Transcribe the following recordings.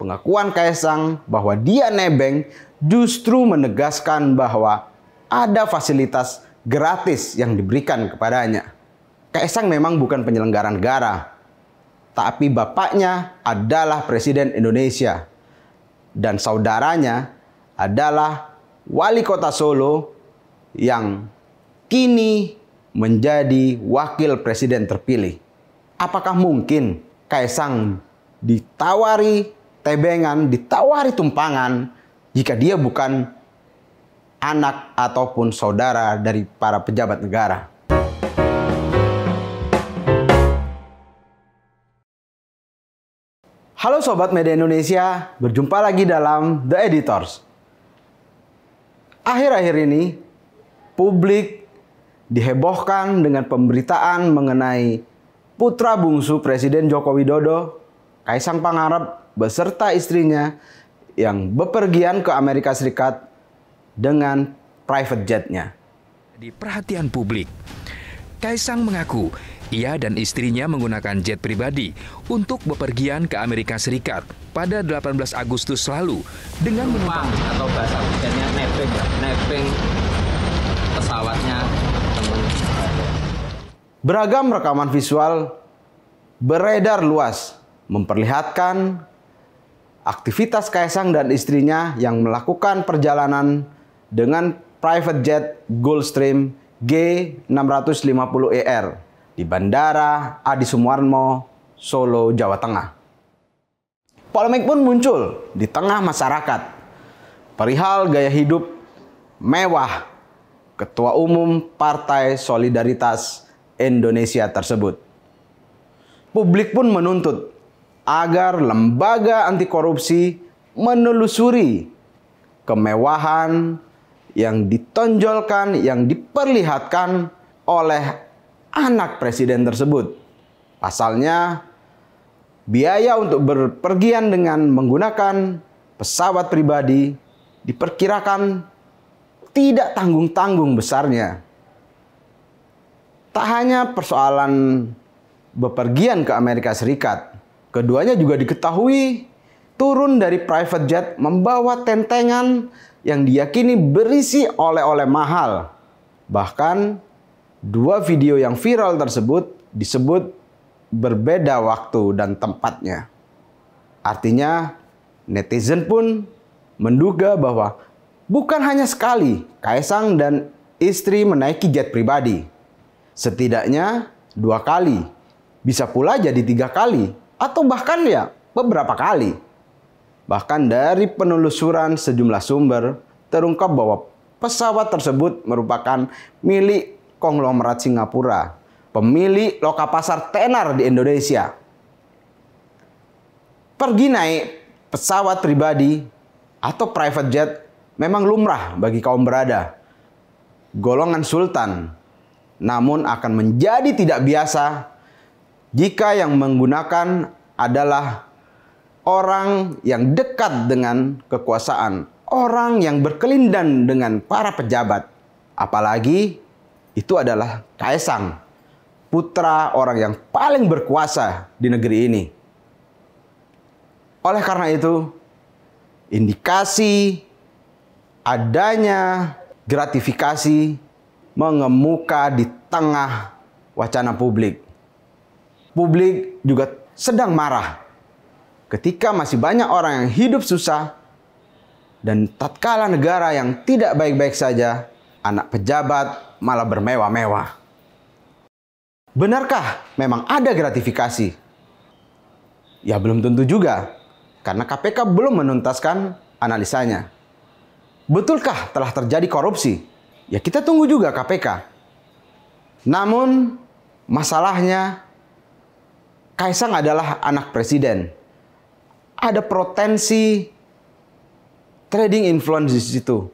pengakuan Kaisang bahwa dia nebeng justru menegaskan bahwa ada fasilitas gratis yang diberikan kepadanya. Kaisang memang bukan penyelenggara negara, tapi bapaknya adalah Presiden Indonesia dan saudaranya adalah Wali Kota Solo yang kini menjadi Wakil Presiden terpilih. Apakah mungkin Kaisang ditawari tebengan, ditawari tumpangan jika dia bukan anak ataupun saudara dari para pejabat negara? Halo Sobat Media Indonesia, berjumpa lagi dalam The Editors. Akhir-akhir ini, publik dihebohkan dengan pemberitaan mengenai putra bungsu Presiden Joko Widodo, Kaisang Pangarep, beserta istrinya yang bepergian ke Amerika Serikat dengan private jet-nya. Di perhatian publik, Kaisang mengaku ia dan istrinya menggunakan jet pribadi untuk bepergian ke Amerika Serikat pada 18 Agustus lalu dengan menumpang atau bahasa bukannya nebeng pesawatnya teman. Beragam rekaman visual beredar luas memperlihatkan aktivitas Kaisang dan istrinya yang melakukan perjalanan dengan private jet Gulfstream G650ER di Bandara Adi Sumarmo, Solo, Jawa Tengah. Polemik pun muncul di tengah masyarakat perihal gaya hidup mewah Ketua Umum Partai Solidaritas Indonesia tersebut. Publik pun menuntut agar lembaga anti korupsi menelusuri kemewahan yang ditonjolkan, yang diperlihatkan oleh anak presiden tersebut. Pasalnya, biaya untuk berpergian dengan menggunakan pesawat pribadi diperkirakan tidak tanggung-tanggung besarnya. Tak hanya persoalan bepergian ke Amerika Serikat, keduanya juga diketahui turun dari private jet membawa tentengan yang diyakini berisi oleh-oleh mahal. Bahkan, dua video yang viral tersebut disebut berbeda waktu dan tempatnya. Artinya, netizen pun menduga bahwa bukan hanya sekali Kaisang dan istri menaiki jet pribadi. Setidaknya 2 kali, bisa pula jadi 3 kali, atau bahkan ya beberapa kali. Bahkan dari penelusuran sejumlah sumber, terungkap bahwa pesawat tersebut merupakan milik konglomerat Singapura, pemilik lokapasar tenar di Indonesia. Pergi naik pesawat pribadi atau private jet memang lumrah bagi kaum berada, golongan sultan. Namun akan menjadi tidak biasa jika yang menggunakan adalah orang yang dekat dengan kekuasaan, orang yang berkelindan dengan para pejabat. Apalagi itu adalah Kaisang, putra orang yang paling berkuasa di negeri ini. Oleh karena itu, indikasi adanya gratifikasi mengemuka di tengah wacana publik. Publik juga sedang marah ketika masih banyak orang yang hidup susah dan tatkala negara yang tidak baik-baik saja, anak pejabat malah bermewah-mewah. Benarkah memang ada gratifikasi? Ya belum tentu juga, karena KPK belum menuntaskan analisanya. Betulkah telah terjadi korupsi? Ya kita tunggu juga KPK. Namun masalahnya Kaisang adalah anak presiden. Ada potensi trading influence di situ.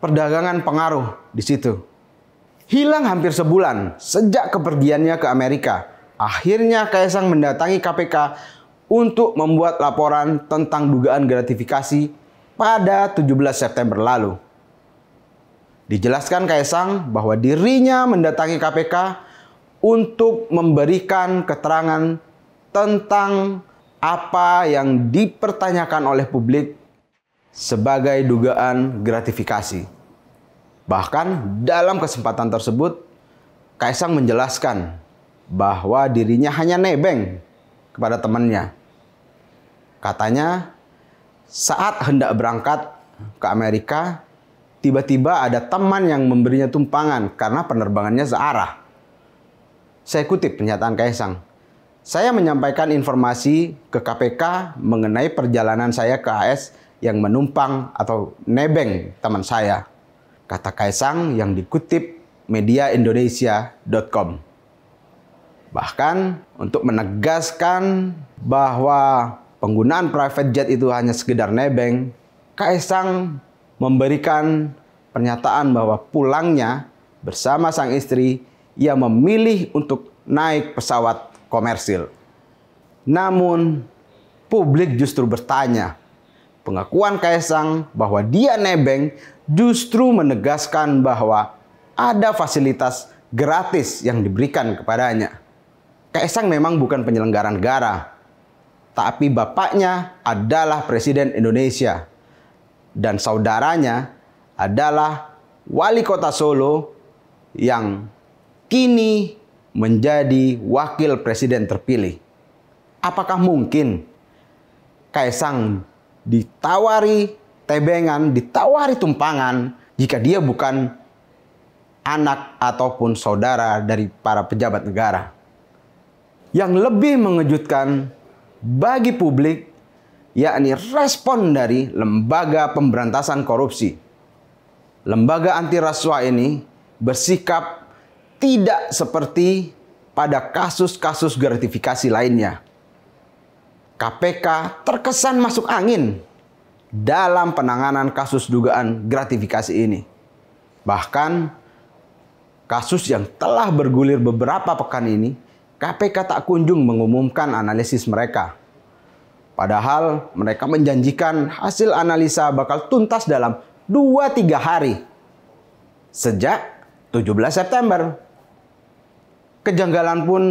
Perdagangan pengaruh di situ. Hilang hampir sebulan sejak kepergiannya ke Amerika. Akhirnya Kaisang mendatangi KPK untuk membuat laporan tentang dugaan gratifikasi pada 17 September lalu. Dijelaskan Kaisang bahwa dirinya mendatangi KPK untuk memberikan keterangan tentang apa yang dipertanyakan oleh publik sebagai dugaan gratifikasi. Bahkan dalam kesempatan tersebut, Kaisang menjelaskan bahwa dirinya hanya nebeng kepada temannya. Katanya, saat hendak berangkat ke Amerika, tiba-tiba ada teman yang memberinya tumpangan karena penerbangannya searah. Saya kutip pernyataan Kaisang. Saya menyampaikan informasi ke KPK mengenai perjalanan saya ke AS yang menumpang atau nebeng teman saya, kata Kaisang yang dikutip mediaindonesia.com. Bahkan untuk menegaskan bahwa penggunaan private jet itu hanya sekedar nebeng, Kaisang memberikan pernyataan bahwa pulangnya bersama sang istri, ia memilih untuk naik pesawat komersil. Namun, publik justru bertanya, pengakuan Kaisang bahwa dia nebeng justru menegaskan bahwa ada fasilitas gratis yang diberikan kepadanya. Kaisang memang bukan penyelenggara negara, tapi bapaknya adalah Presiden Indonesia dan saudaranya adalah Wali Kota Solo yang kini menjadi wakil presiden terpilih. Apakah mungkin Kaisang ditawari tebengan, ditawari tumpangan jika dia bukan anak ataupun saudara dari para pejabat negara? Yang lebih mengejutkan bagi publik, yakni respon dari Lembaga Pemberantasan Korupsi. Lembaga anti rasuah ini bersikap tidak seperti pada kasus-kasus gratifikasi lainnya. KPK terkesan masuk angin dalam penanganan kasus dugaan gratifikasi ini. Bahkan kasus yang telah bergulir beberapa pekan ini, KPK tak kunjung mengumumkan analisis mereka. Padahal mereka menjanjikan hasil analisa bakal tuntas dalam 2-3 hari. Sejak 17 September. Kejanggalan pun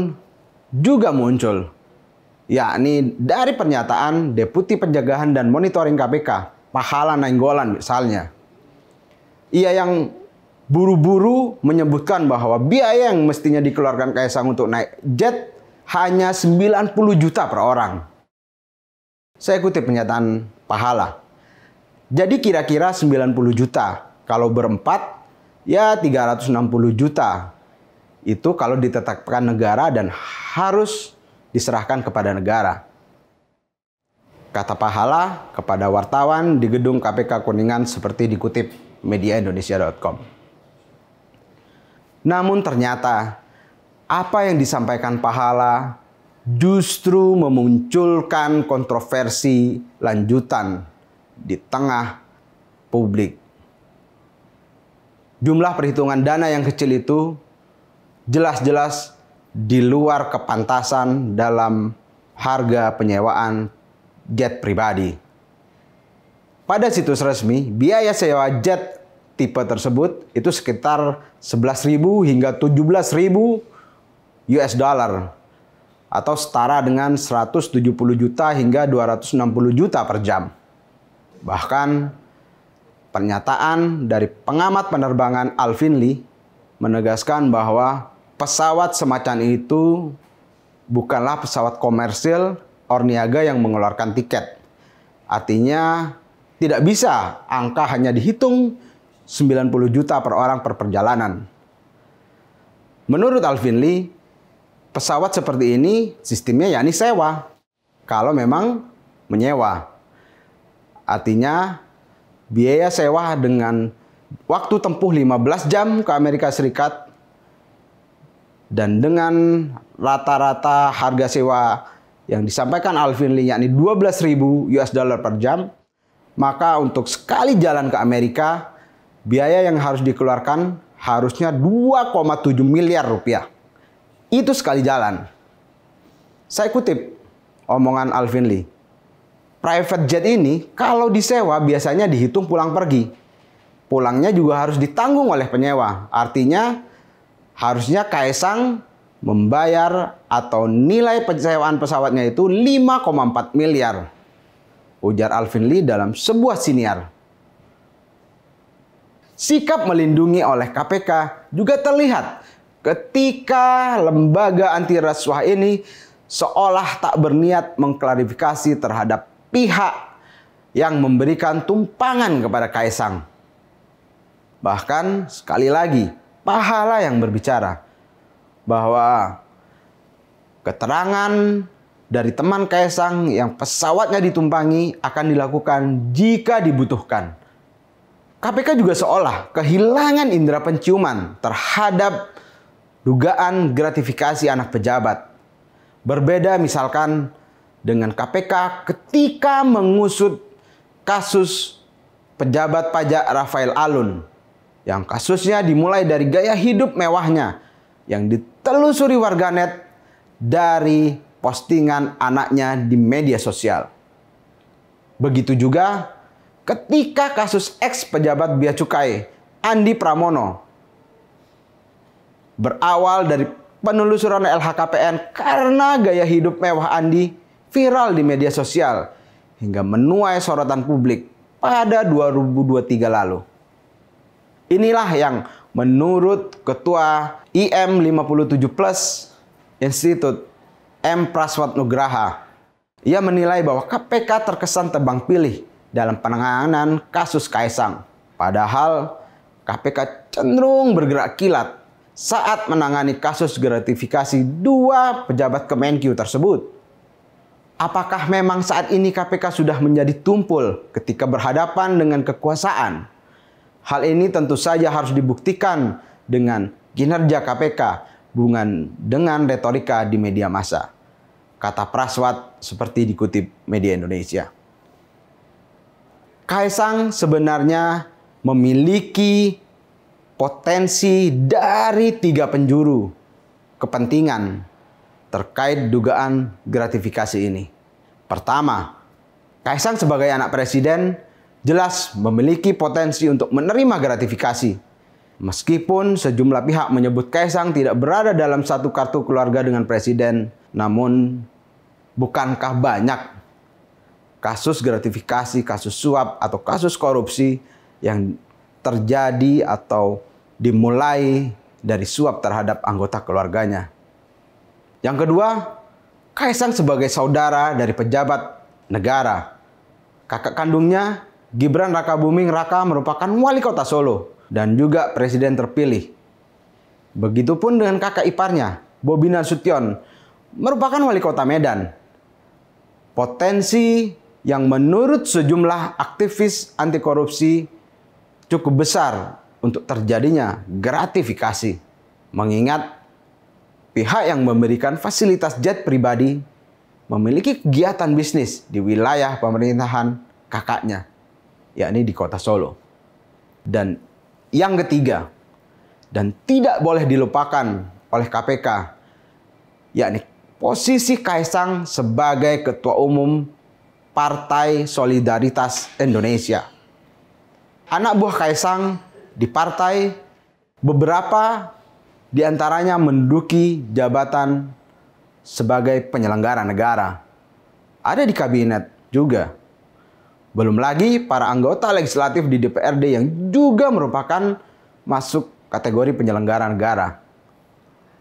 juga muncul, yakni dari pernyataan Deputi Pencegahan dan Monitoring KPK, Pahala Nainggolan misalnya. Ia yang buru-buru menyebutkan bahwa biaya yang mestinya dikeluarkan Kaisang untuk naik jet hanya 90 juta per orang. Saya kutip pernyataan Pahala. Jadi kira-kira 90 juta. Kalau berempat, ya 360 juta. Itu kalau ditetapkan negara dan harus diserahkan kepada negara. Kata Pahala kepada wartawan di gedung KPK Kuningan seperti dikutip mediaindonesia.com. Namun ternyata apa yang disampaikan Pahala justru memunculkan kontroversi lanjutan di tengah publik. Jumlah perhitungan dana yang kecil itu jelas-jelas di luar kepantasan dalam harga penyewaan jet pribadi. Pada situs resmi, biaya sewa jet tipe tersebut itu sekitar 11.000 hingga 17.000 US dollar atau setara dengan 170 juta hingga 260 juta per jam. Bahkan pernyataan dari pengamat penerbangan Alvin Lee menegaskan bahwa pesawat semacam itu bukanlah pesawat komersil Orniaga yang mengeluarkan tiket. Artinya tidak bisa angka hanya dihitung 90 juta per orang per perjalanan. Menurut Alvin Lee, pesawat seperti ini sistemnya yakni sewa. Kalau memang menyewa. Artinya biaya sewa dengan waktu tempuh 15 jam ke Amerika Serikat dan dengan rata-rata harga sewa yang disampaikan Alvin Lee yakni 12.000 US dollar per jam, maka untuk sekali jalan ke Amerika, biaya yang harus dikeluarkan harusnya 2,7 miliar rupiah. Itu sekali jalan. Saya kutip omongan Alvin Lee. Private jet ini kalau disewa biasanya dihitung pulang pergi. Pulangnya juga harus ditanggung oleh penyewa. Artinya harusnya Kaisang membayar atau nilai penyewaan pesawatnya itu 5,4 miliar. Ujar Alvin Lee dalam sebuah siniar. Sikap melindungi oleh KPK juga terlihat ketika lembaga anti rasuah ini seolah tak berniat mengklarifikasi terhadap pihak yang memberikan tumpangan kepada Kaisang. Bahkan sekali lagi, pahala yang berbicara bahwa keterangan dari teman Kaisang yang pesawatnya ditumpangi akan dilakukan jika dibutuhkan. KPK juga seolah kehilangan indera penciuman terhadap dugaan gratifikasi anak pejabat. Berbeda misalkan dengan KPK ketika mengusut kasus pejabat pajak Rafael Alun, yang kasusnya dimulai dari gaya hidup mewahnya yang ditelusuri warganet dari postingan anaknya di media sosial. Begitu juga ketika kasus ex pejabat Bea Cukai Andi Pramono berawal dari penelusuran LHKPN karena gaya hidup mewah Andi viral di media sosial hingga menuai sorotan publik pada 2023 lalu. Inilah yang menurut Ketua IM57 Plus Institut M. Praswat Nugraha. Ia menilai bahwa KPK terkesan tebang pilih dalam penanganan kasus Kaisang. Padahal KPK cenderung bergerak kilat saat menangani kasus gratifikasi dua pejabat Kemenkyu tersebut. Apakah memang saat ini KPK sudah menjadi tumpul ketika berhadapan dengan kekuasaan? Hal ini tentu saja harus dibuktikan dengan kinerja KPK, bukan dengan retorika di media massa. Kata Praswat seperti dikutip media Indonesia. Kaisang sebenarnya memiliki potensi dari 3 penjuru kepentingan terkait dugaan gratifikasi ini. Pertama, Kaisang sebagai anak presiden jelas memiliki potensi untuk menerima gratifikasi. Meskipun sejumlah pihak menyebut Kaisang tidak berada dalam satu kartu keluarga dengan presiden, namun bukankah banyak kasus gratifikasi, kasus suap, atau kasus korupsi yang terjadi atau dimulai dari suap terhadap anggota keluarganya? Yang kedua, Kaisang sebagai saudara dari pejabat negara. Kakak kandungnya, Gibran Rakabuming Raka, merupakan wali kota Solo dan juga presiden terpilih. Begitupun dengan kakak iparnya, Bobi Nasution, merupakan wali kota Medan. Potensi yang menurut sejumlah aktivis anti korupsi cukup besar untuk terjadinya gratifikasi. Mengingat pihak yang memberikan fasilitas jet pribadi memiliki kegiatan bisnis di wilayah pemerintahan kakaknya, yakni di kota Solo. Dan yang ketiga, dan tidak boleh dilupakan oleh KPK, yakni posisi Kaisang sebagai Ketua Umum Partai Solidaritas Indonesia. Anak buah Kaisang di partai, beberapa di antaranya menduduki jabatan sebagai penyelenggara negara. Ada di kabinet juga. Belum lagi para anggota legislatif di DPRD yang juga merupakan masuk kategori penyelenggara negara.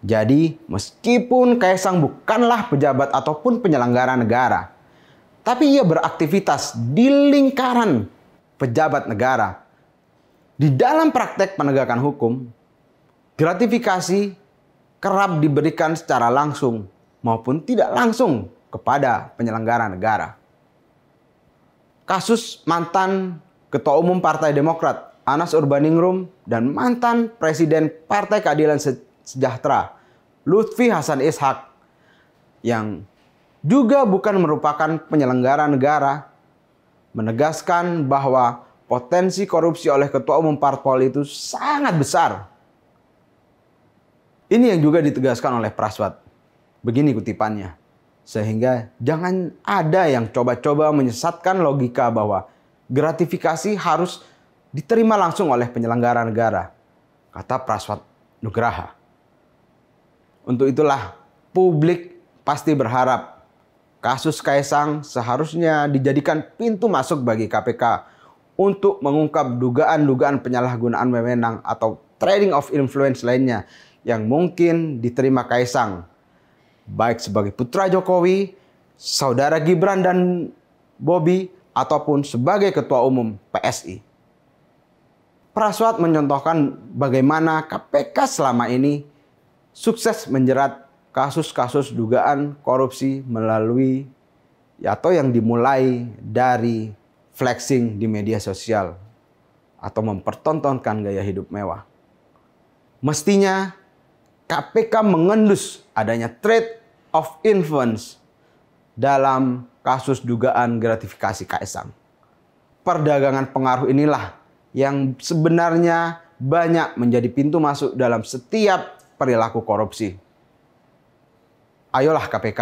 Jadi, meskipun Kaisang bukanlah pejabat ataupun penyelenggara negara, tapi ia beraktivitas di lingkaran pejabat negara. Di dalam praktek penegakan hukum, gratifikasi kerap diberikan secara langsung maupun tidak langsung kepada penyelenggara negara. Kasus mantan Ketua Umum Partai Demokrat Anas Urbaningrum dan mantan Presiden Partai Keadilan Sejahtera Lutfi Hasan Ishak yang juga bukan merupakan penyelenggara negara menegaskan bahwa potensi korupsi oleh Ketua Umum Parpol itu sangat besar. Ini yang juga ditegaskan oleh Praswat. Begini kutipannya. Sehingga jangan ada yang coba-coba menyesatkan logika bahwa gratifikasi harus diterima langsung oleh penyelenggara negara, kata Praswat Nugraha. Untuk itulah publik pasti berharap kasus Kaisang seharusnya dijadikan pintu masuk bagi KPK untuk mengungkap dugaan-dugaan penyalahgunaan wewenang atau trading of influence lainnya yang mungkin diterima Kaisang, baik sebagai putra Jokowi, saudara Gibran dan Bobi, ataupun sebagai ketua umum PSI. Praswat menyontohkan bagaimana KPK selama ini sukses menjerat kasus-kasus dugaan korupsi melalui atau yang dimulai dari flexing di media sosial atau mempertontonkan gaya hidup mewah. Mestinya KPK mengendus adanya trade of influence dalam kasus dugaan gratifikasi Kaisang. Perdagangan pengaruh inilah yang sebenarnya banyak menjadi pintu masuk dalam setiap perilaku korupsi. Ayolah KPK.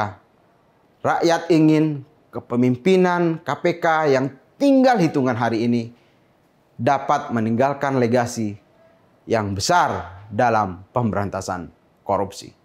Rakyat ingin kepemimpinan KPK yang tinggal hitungan hari ini dapat meninggalkan legasi yang besar dalam pemberantasan korupsi.